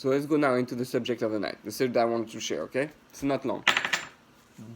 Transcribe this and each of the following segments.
So let's go now into the subject of the night, the subject I wanted to share, okay? It's not long.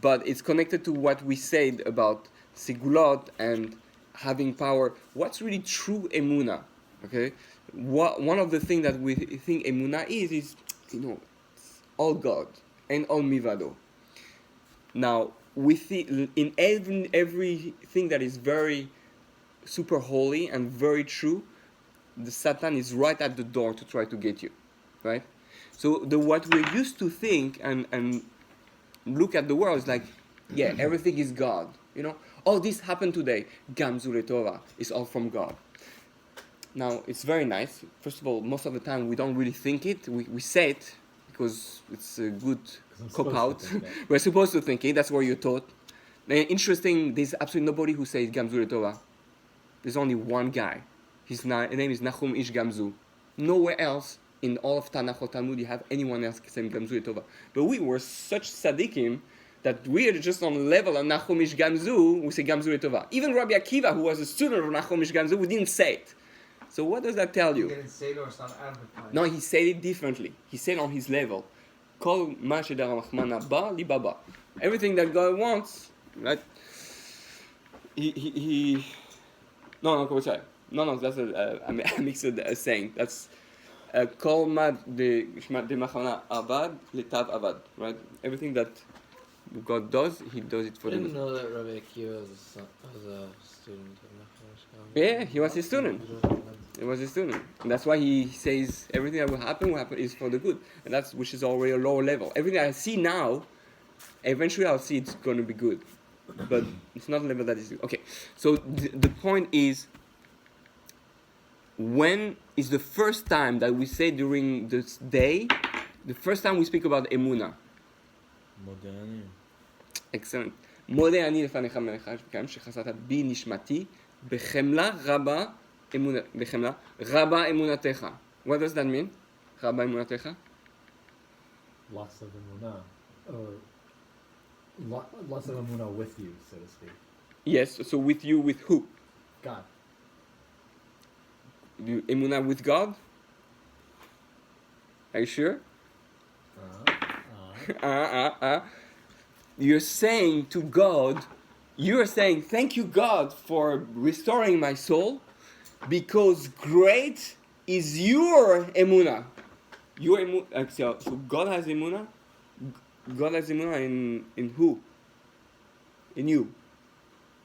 But it's connected to what we said about Sigulot and having power. What's really true Emunah, okay? One of the things that we think Emunah is, all God and all Mivado. Now, we see in everything that is very super holy and very true, the Satan is right at the door to try to get you, right? So what we used to think and look at the world is like, yeah, everything is God. All this happened today. Gamzu Letova is all from God. Now, it's very nice. First of all, most of the time we don't really think it. We say it because it's a good cop-out. We're supposed to think it. That's what you're taught. Interesting, there's absolutely nobody who says Gamzu Letova. There's only one guy. His name is Nachum Ish Gamzu. Nowhere else in all of Tanakh or Talmud you have anyone else saying Gamzu Letova. But we were such tzaddikim that we are just on the level of Nachum Ish Gamzu, we say Gamzu Letova. Even Rabbi Akiva, who was a student of Nachum Ish Gamzu, we didn't say it. So what does that tell you? He didn't say it, or it's not advertised? No, he said it differently. He said on his level. Kol ma shedar Rahmana ba li baba. Everything that God wants, right? No, that's a mixed saying. That's Kol ma de machana avad letav avad, right? Everything that God does, He does it for I them. didn't know that Rabbi Akiva was a student of Nachman. Yeah, he was his student. He was his student. And that's why he says everything that will happen is for the good. And that's which is already a lower level. Everything I see now, eventually I'll see it's going to be good. But it's not a level that is good. Okay, so the point is, when is the first time that we say during this day, the first time we speak about Emunah? Modern. Excellent. מודה אני לפניך מלך השם שחסרת בי נשמתי בחמלה רבה אמונתך. What does that mean? רבה אמונתך? Lots of emunah, or lots of emunah with you, so to speak. Yes. So with you, with who? God. Emunah with God? Are you sure? You're saying to God, you're saying, thank you, God, for restoring my soul, because great is your emunah. Your emunah. So God has emunah. God has emunah in who? In you.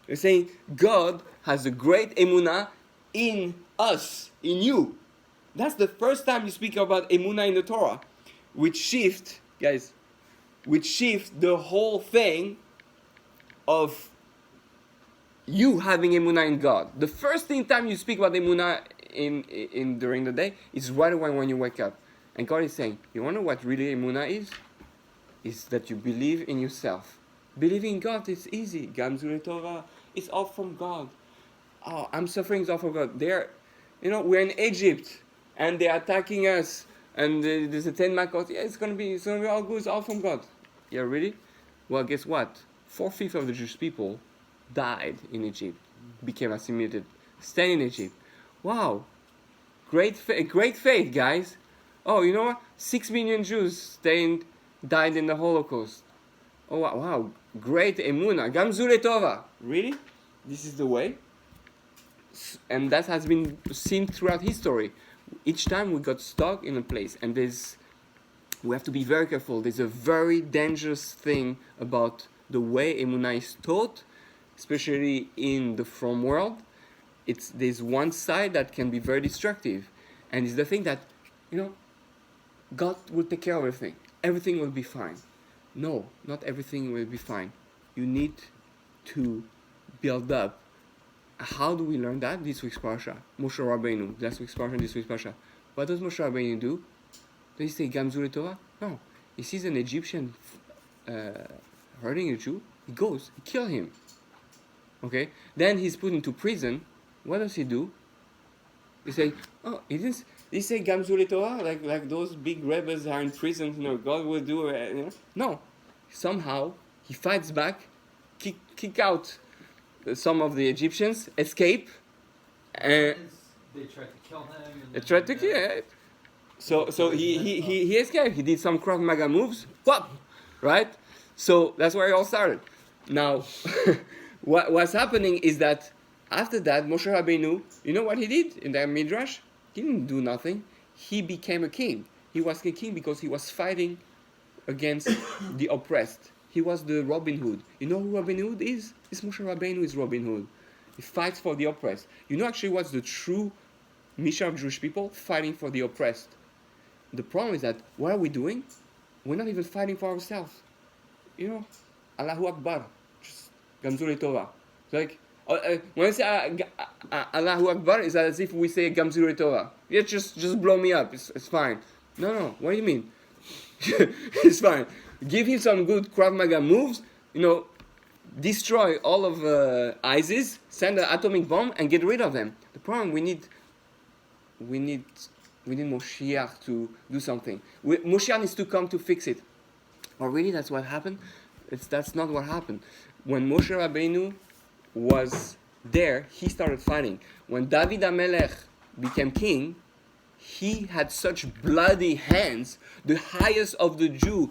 You're saying God has a great emunah in us, in you. That's the first time you speak about emunah in the Torah, which shift the whole thing of you having emunah in God. The first time you speak about emunah in during the day is right away when you wake up. And God is saying, you want to know what really emunah is? Is that you believe in yourself. Believing in God is easy. Gamzu Torah, it's all from God. Oh, I'm suffering, it's all from God. We're in Egypt and they're attacking us. And there's a 10 makot. Yeah, it's gonna be all good. It's all from God. Yeah, really? Well, guess what? 4/5 of the Jewish people died in Egypt, became assimilated, stayed in Egypt. Wow, great faith, guys. Oh, you know what? 6 million Jews died in the Holocaust. Oh wow, great emunah. Gamzu letova. Really? This is the way. And that has been seen throughout history. Each time we got stuck in a place, and we have to be very careful. There's a very dangerous thing about the way emunah is taught, especially in the from world. There's one side that can be very destructive, and it's the thing that, God will take care of everything. Everything will be fine. No, not everything will be fine. You need to build up. How do we learn that? This week's parsha. Moshe Rabbeinu. Last week's parsha, this week's parsha. What does Moshe Rabbeinu do? Does he say Gamzu Torah? No. He sees an Egyptian hurting a Jew. He goes, he kills him. Okay? Then he's put into prison. What does he do? He say, he didn't say Gamzu Torah like those big rebels are in prison. God will do. No. Somehow he fights back, kick out some of the Egyptians, escape. They tried to kill him. They tried to kill him. So he escaped. He did some Krav Maga moves. Whop! Right? So that's where it all started. Now, what's happening is that after that, Moshe Rabbeinu, you know what he did in that midrash? He didn't do nothing. He became a king. He was a king because he was fighting against the oppressed. He was the Robin Hood. You know who Robin Hood is? It's Moshe Rabbeinu is Robin Hood. He fights for the oppressed. You know actually what's the true mission of Jewish people? Fighting for the oppressed. The problem is that what are we doing? We're not even fighting for ourselves. You know, Allahu Akbar, just Gamzu Tova. It's like when I say Allahu Akbar, it's as if we say Gamzu Tova. Yeah, just blow me up. It's fine. No. What do you mean? It's fine. Give him some good Krav Maga moves. You know, destroy all of ISIS, send an atomic bomb, and get rid of them. The problem we need Moshiach to do something. Moshiach needs to come to fix it. Or really, that's what happened? That's not what happened. When Moshe Rabbeinu was there, he started fighting. When David HaMelech became king, he had such bloody hands. The highest of the Jews,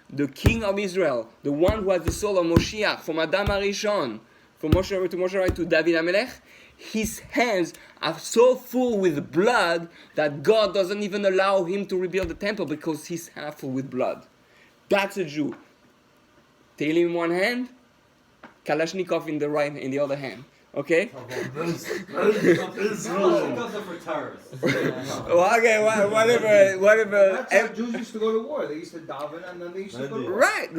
the king of Israel, the one who has the soul of Moshiach, from Adam HaRishon, from Moshe Rabbeinu to David HaMelech, his hands are so full with blood that God doesn't even allow him to rebuild the temple because he's half full with blood. That's a Jew. Tehillim in one hand, Kalashnikov in the other hand. Okay? Those are for terrorists. Whatever. That's how Jews used to go to war. They used to daven and then they used to go to war. Right.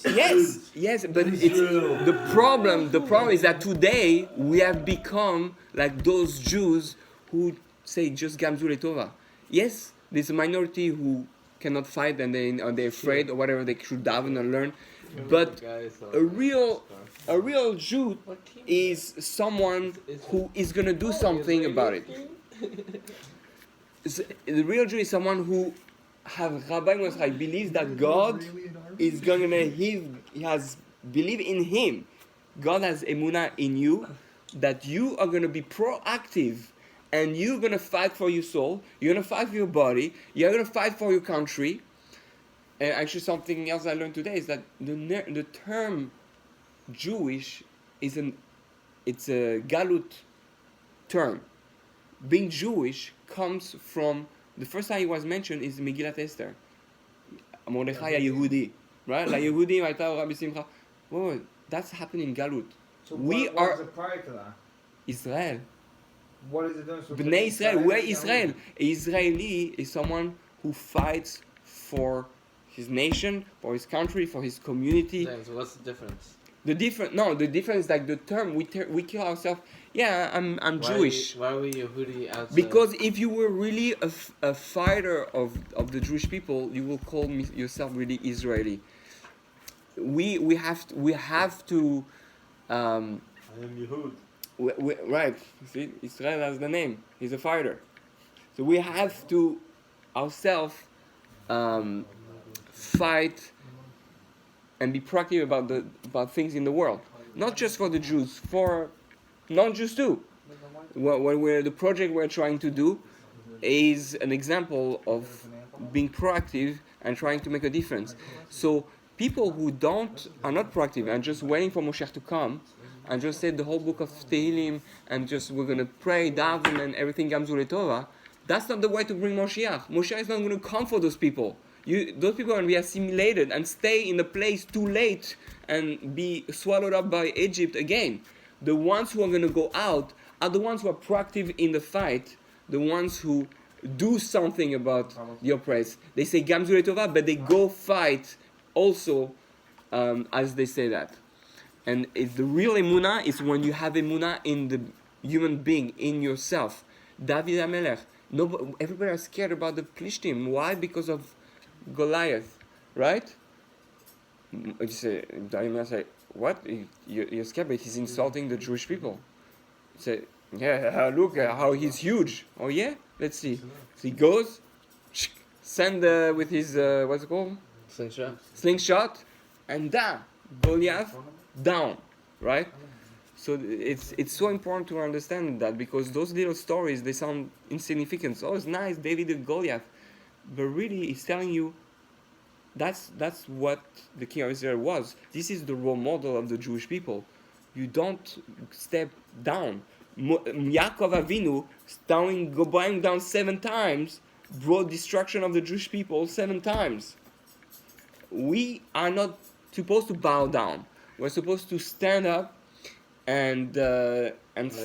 Yes. But it's the problem. The problem is that today we have become like those Jews who say just Gamzu Letova. Yes, there's a minority who cannot fight and they're afraid or whatever. They should daven and learn. But a real Jew is someone who is going to do something about it. The real Jew is someone who believes that God is going to, he has believe in him. God has Emunah in you, that you are going to be proactive and you're going to fight for your soul, you're going to fight for your body, you're going to fight for your country. And actually something else I learned today is that the term Jewish is it's a Galut term. Being Jewish comes from, the first time it was mentioned is Megillat Esther. Mordechai Yehudi, right? La Yehudi Ma'ita Rabbi Simcha. Oh, that's happening in Galut. So We what are was it prior to that? Israel. What is it doing? So Bnei Israel, we're Israel. Israeli is someone who fights for his nation, for his country, for his community. James, what's the difference? The difference is like the term we kill ourselves. Yeah, I'm Jewish. Why are we Yehudi outside? Because if you were really a fighter of the Jewish people, you will call yourself really Israeli. We have to. I am Yehud. Right. See, Israel has the name. He's a fighter. So we have to ourselves fight and be proactive about things in the world. Not just for the Jews, for non-Jews too. The project we're trying to do is an example of being proactive and trying to make a difference. So people who are not proactive and just waiting for Moshiach to come and just say the whole book of Tehillim and just we're going to pray, daven and everything Gamzu Letova, that's not the way to bring Moshiach. Moshiach is not going to come for those people. Those people are going to be assimilated and stay in the place too late and be swallowed up by Egypt again. The ones who are going to go out are the ones who are proactive in the fight, the ones who do something about the oppressed. They say Gamzu Letova, but they go fight also as they say that. And the real Emunah is when you have Emunah in the human being, in yourself. David HaMelech. Everybody is scared about the Plishtim. Why? Because of Goliath, right? You say, David say, what? You're scared, but he's insulting the Jewish people. You say, yeah, look how he's huge. Oh yeah? Let's see. So he goes, send with his, what's it called? Slingshot, and Goliath down, right? So it's so important to understand that, because those little stories, they sound insignificant. Oh, it's nice, David and Goliath. but really he's telling you that's what the king of Israel was. This is the role model of the Jewish people. You don't step down. Yaakov Avinu going down 7 times brought destruction of the Jewish people 7 times. We are not supposed to bow down. We're supposed to stand up and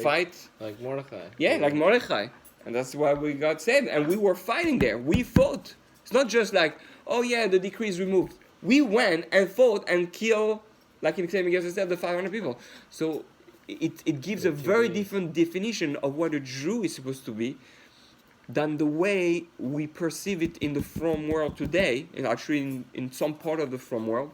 fight. Like Mordechai. Yeah, like Mordechai. And that's why we got saved. And we were fighting there. We fought. It's not just like, oh yeah, the decree is removed. We went and fought and killed, like in Exile said, the 500 people. So it gives a very different definition of what a Jew is supposed to be than the way we perceive it in the from world today, and actually in some part of the from world.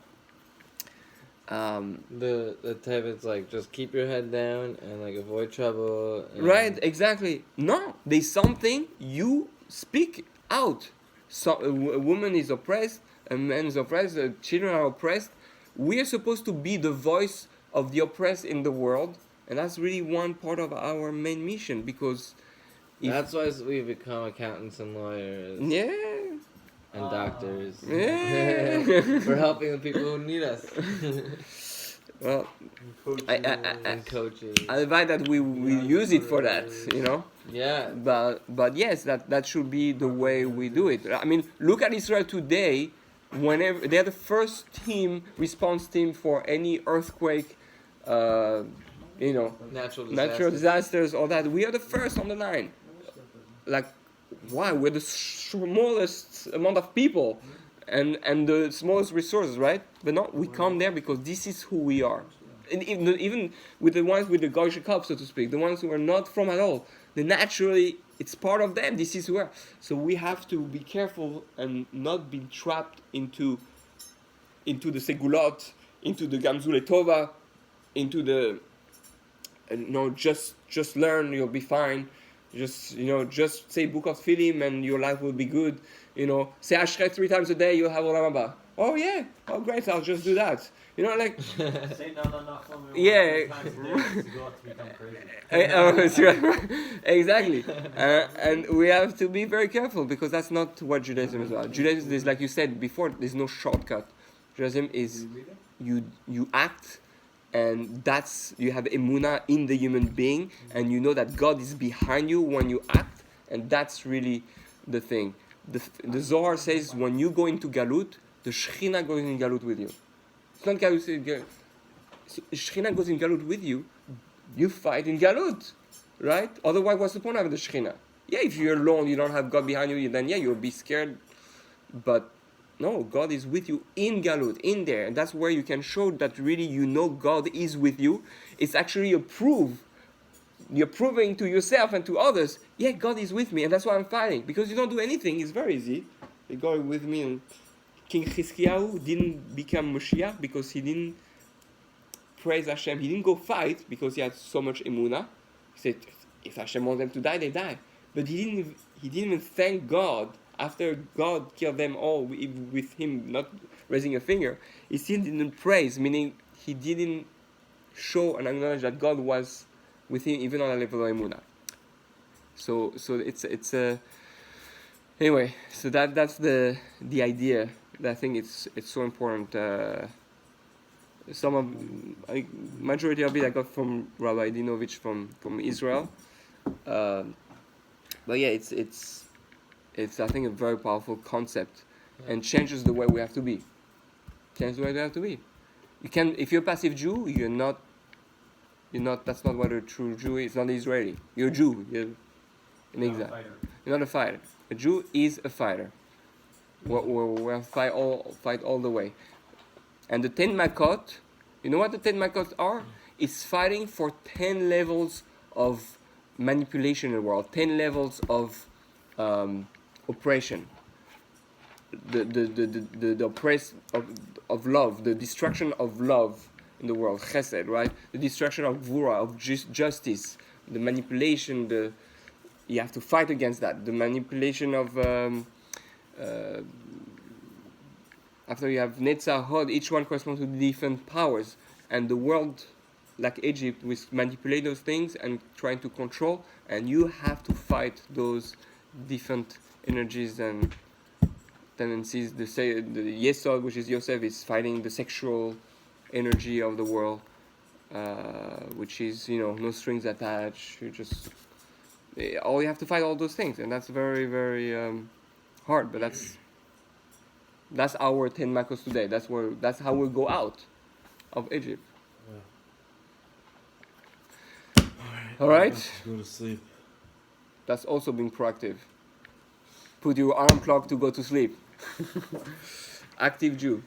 The type is like just keep your head down and like avoid trouble. Right, exactly. No, there's something you speak out. So a woman is oppressed, a man is oppressed, the children are oppressed. We are supposed to be the voice of the oppressed in the world, and that's really one part of our main mission, because that's why we become accountants and lawyers. Yeah. And doctors. Yeah. We're helping the people who need us. Well, and coaches. I invite that we use it for that, you know. Yeah. But yes, that should be the way we do it. I mean, look at Israel today. Whenever they're the first response team for any earthquake, natural disasters, all that. We are the first on the line. Like, why? We're the smallest amount of people, and the smallest resources, right? But no, we come there because this is who we are. And even with the ones with the Goyish cup, so to speak, the ones who are not from at all, they naturally, it's part of them. This is who we are. So we have to be careful and not be trapped into the segulot, into the gamzule tova, into the just learn, you'll be fine. Just say book of Tefillim and your life will be good. Say Ashret 3 times a day, you'll have Olam Haba. Oh yeah, oh great, I'll just do that. Say no, yeah. Exactly. And we have to be very careful, because that's not what Judaism is about. Judaism is, like you said before, there's no shortcut. Judaism is you act, and you have Emunah in the human being, and you know that God is behind you when you act, and that's really the thing. The Zohar says when you go into Galut, the Shekhinah goes in Galut with you. It's not Galut. Shekhinah goes in Galut with you. You fight in Galut, right? Otherwise, what's the point of the Shekhinah? Yeah, if you're alone, you don't have God behind you, then you'll be scared. But no, God is with you in Galut, in there. And that's where you can show that really God is with you. It's actually a proof. You're proving to yourself and to others, yeah, God is with me, and that's why I'm fighting. Because you don't do anything, it's very easy. You go with me. And King Chizkiyahu didn't become Moshiach because he didn't praise Hashem. He didn't go fight because he had so much emunah. He said, if Hashem wants them to die, they die. But he didn't even thank God after God killed them all with him not raising a finger. He still didn't praise, meaning he didn't show and acknowledge that God was with him even on a level of emunah. So it's anyway. So that's the idea. I think it's so important. Majority of it I got from Rabbi Dinovich from Israel. But yeah, it's I think a very powerful concept, and changes the way we have to be. Changes the way we have to be. You can, if you're a passive Jew, you're not. That's not what a true Jew is. It's not Israeli. You're a Jew. You're an exile. You're not a fighter. A Jew is a fighter. We'll fight all the way. And the 10 Makot, you know what the 10 Makot are? It's fighting for 10 levels of manipulation in the world, 10 levels of oppression. The oppress of love, the destruction of love in the world, chesed, right? The destruction of gvura, of justice, the manipulation, you have to fight against that. The manipulation of after you have Netzah, Hod, each one corresponds to different powers, and the world, like Egypt, will manipulate those things and trying to control, and you have to fight those different energies and tendencies. The Yesod, which is Yosef, is fighting the sexual energy of the world, which is, no strings attached. You have to fight all those things, and that's very, very hard. But that's our 10 makos today. That's how we go out of Egypt. All right. Let's go to sleep. That's also being proactive. Put your alarm clock to go to sleep. Active Jew.